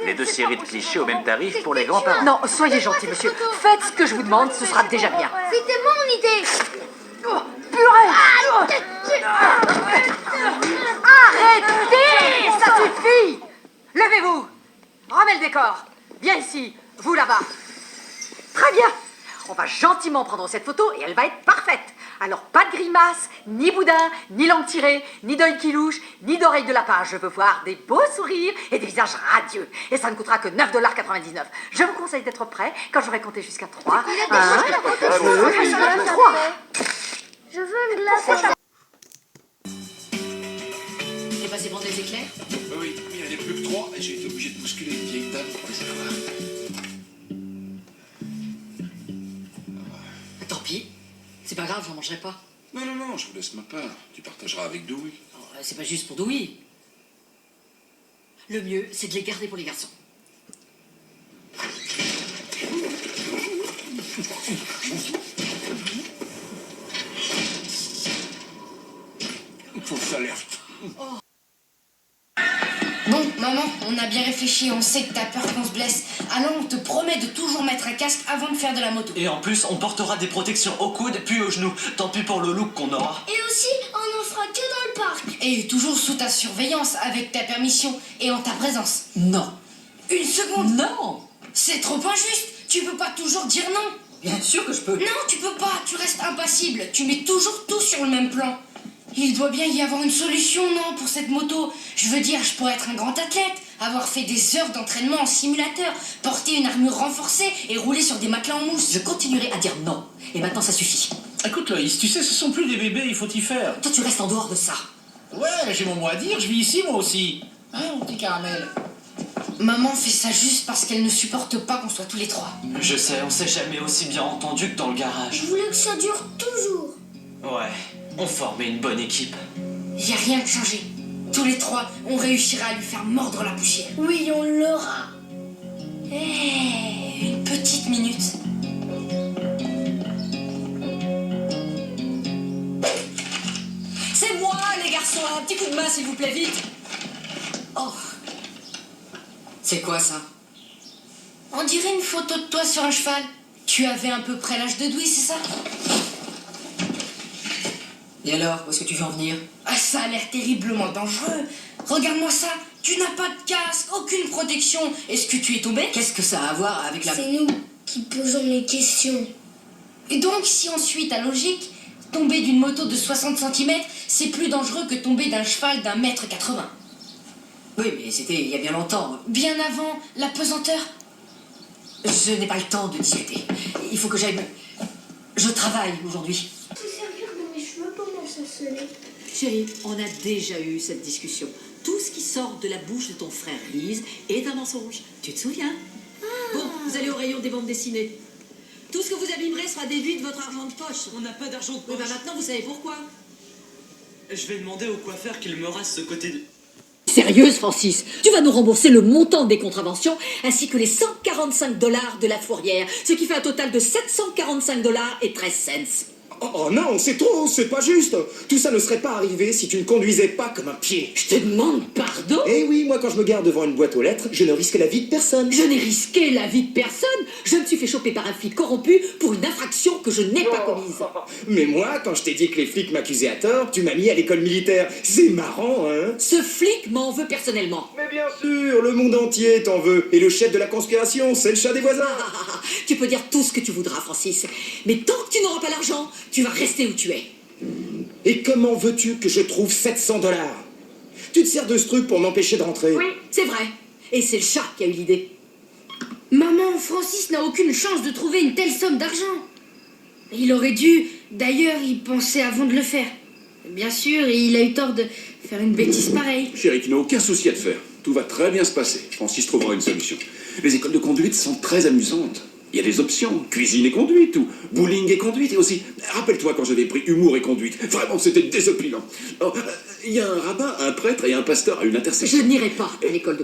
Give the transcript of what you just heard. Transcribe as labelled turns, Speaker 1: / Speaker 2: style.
Speaker 1: Les deux séries de clichés au même tarif pour les grands-parents.
Speaker 2: Non, soyez gentil, monsieur. Faites ce que je vous demande, ce sera déjà bien.
Speaker 3: C'était mon idée.
Speaker 2: Oh, purée! Arrêtez! Ça suffit! Levez-vous! Remets le décor. Viens ici, vous là-bas. Très bien. On va gentiment prendre cette photo et elle va être parfaite. Alors pas de grimace, ni boudin, ni langue tirée, ni d'œil qui louche, ni d'oreilles de lapin. Je veux voir des beaux sourires et des visages radieux. Et ça ne coûtera que 9,99 $. Je vous conseille d'être prêt quand j'aurai compté jusqu'à 3. 1, 2, 3.
Speaker 3: Je veux une glace.
Speaker 2: T'es passé prendre des éclairs?
Speaker 4: Oui, il n'y en avait plus que 3 et j'ai été obligé de bousculer une vieille dame pour les avoir.
Speaker 2: Tant pis. C'est pas grave, j'en mangerai pas.
Speaker 4: Non, non, non, je vous laisse ma part. Tu partageras avec Dewey.
Speaker 2: C'est pas juste pour Dewey. Le mieux, c'est de les garder pour les garçons.
Speaker 4: Fausse alerte.
Speaker 5: Bon, maman, on a bien réfléchi, on sait que t'as peur qu'on se blesse. Alors on te promet de toujours mettre un casque avant de faire de la moto.
Speaker 6: Et en plus, on portera des protections au coude puis aux genoux. Tant pis pour le look qu'on aura.
Speaker 3: Et aussi, on n'en fera que dans le parc.
Speaker 5: Et toujours sous ta surveillance, avec ta permission et en ta présence.
Speaker 2: Non.
Speaker 5: Une seconde.
Speaker 2: Non.
Speaker 5: C'est trop injuste. Tu peux pas toujours dire non.
Speaker 2: Bien sûr que je peux.
Speaker 5: Non, tu peux pas, tu restes impassible. Tu mets toujours tout sur le même plan. Il doit bien y avoir une solution, non, pour cette moto. Je veux dire, je pourrais être un grand athlète, avoir fait des heures d'entraînement en simulateur, porter une armure renforcée et rouler sur des matelas en mousse.
Speaker 2: Je continuerai à dire non. Et maintenant, ça suffit.
Speaker 6: Écoute Loïs, tu sais, ce sont plus des bébés, il faut y faire.
Speaker 2: Toi, tu restes en dehors de ça.
Speaker 6: Ouais, j'ai mon mot à dire, je vis ici moi aussi. Hein, mon petit caramel?
Speaker 5: Maman fait ça juste parce qu'elle ne supporte pas qu'on soit tous les trois.
Speaker 6: Je sais, on s'est jamais aussi bien entendu que dans le garage.
Speaker 3: Je voulais que ça dure toujours.
Speaker 6: Ouais, on formait une bonne équipe.
Speaker 5: Y a rien de changé. Tous les trois, on réussira à lui faire mordre la poussière.
Speaker 3: Oui, on l'aura.
Speaker 5: Une petite minute.
Speaker 2: C'est moi, les garçons. Un petit coup de main, s'il vous plaît, vite. Oh. C'est quoi, ça?
Speaker 5: On dirait une photo de toi sur un cheval. Tu avais à peu près l'âge de Dewey, c'est ça?
Speaker 2: Et alors, où est-ce que tu veux en venir?
Speaker 5: Ah, ça a l'air terriblement dangereux. Regarde-moi ça. Tu n'as pas de casque, aucune protection. Est-ce que tu es tombé?
Speaker 2: Qu'est-ce que ça a à voir avec la...
Speaker 3: C'est nous qui posons les questions.
Speaker 5: Et donc, si on suit ta logique, tomber d'une moto de 60 cm, c'est plus dangereux que tomber d'un cheval d'un mètre 80.
Speaker 2: Oui, mais c'était il y a bien longtemps.
Speaker 5: Bien avant la pesanteur.
Speaker 2: Je n'ai pas le temps de discuter. Il faut que j'aille... Je travaille aujourd'hui.
Speaker 3: Se servir de mes cheveux pendant ça sonner.
Speaker 7: Chérie, on a déjà eu cette discussion. Tout ce qui sort de la bouche de ton frère Lise est un mensonge. Tu te souviens? Bon, vous allez au rayon des bandes dessinées. Tout ce que vous abîmerez sera déduit de votre argent de poche.
Speaker 6: On n'a pas d'argent de
Speaker 7: Oui,
Speaker 6: poche.
Speaker 7: ben maintenant, vous savez pourquoi.
Speaker 6: Je vais demander au coiffeur qu'il me rase ce côté de...
Speaker 7: Sérieuse, Francis, tu vas nous rembourser le montant des contraventions ainsi que les 145 $ de la fourrière, ce qui fait un total de 745 $ et 13 cents.
Speaker 8: Oh non, c'est trop, c'est pas juste. Tout ça ne serait pas arrivé si tu ne conduisais pas comme un pied.
Speaker 7: Je te demande pardon.
Speaker 8: Eh oui, moi quand je me garde devant une boîte aux lettres, je ne risque la vie de personne.
Speaker 7: Je n'ai risqué la vie de personne. Je me suis fait choper par un flic corrompu pour une infraction que je n'ai pas commise.
Speaker 8: Mais moi, quand je t'ai dit que les flics m'accusaient à tort, tu m'as mis à l'école militaire. C'est marrant, hein?
Speaker 7: Ce flic m'en veut personnellement.
Speaker 8: Mais bien sûr, le monde entier t'en veut. Et le chef de la conspiration, c'est le chat des voisins.
Speaker 7: Tu peux dire tout ce que tu voudras, Francis. Mais tant que tu n'auras pas l'argent, tu vas rester où tu es.
Speaker 8: Et comment veux-tu que je trouve 700 $? Tu te sers de ce truc pour m'empêcher de rentrer.
Speaker 7: Oui, c'est vrai. Et c'est le chat qui a eu l'idée.
Speaker 5: Maman, Francis n'a aucune chance de trouver une telle somme d'argent. Il aurait dû, d'ailleurs, y penser avant de le faire. Bien sûr, il a eu tort de faire une bêtise pareille.
Speaker 4: Chérie, tu n'as aucun souci à te faire. Tout va très bien se passer. Francis trouvera une solution. Les écoles de conduite sont très amusantes. Il y a des options, cuisine et conduite, ou bowling et conduite, et aussi, rappelle-toi quand j'avais pris humour et conduite, vraiment c'était désopilant. Il y a un rabbin, un prêtre et un pasteur à une intersection.
Speaker 7: Je n'irai pas à l'école de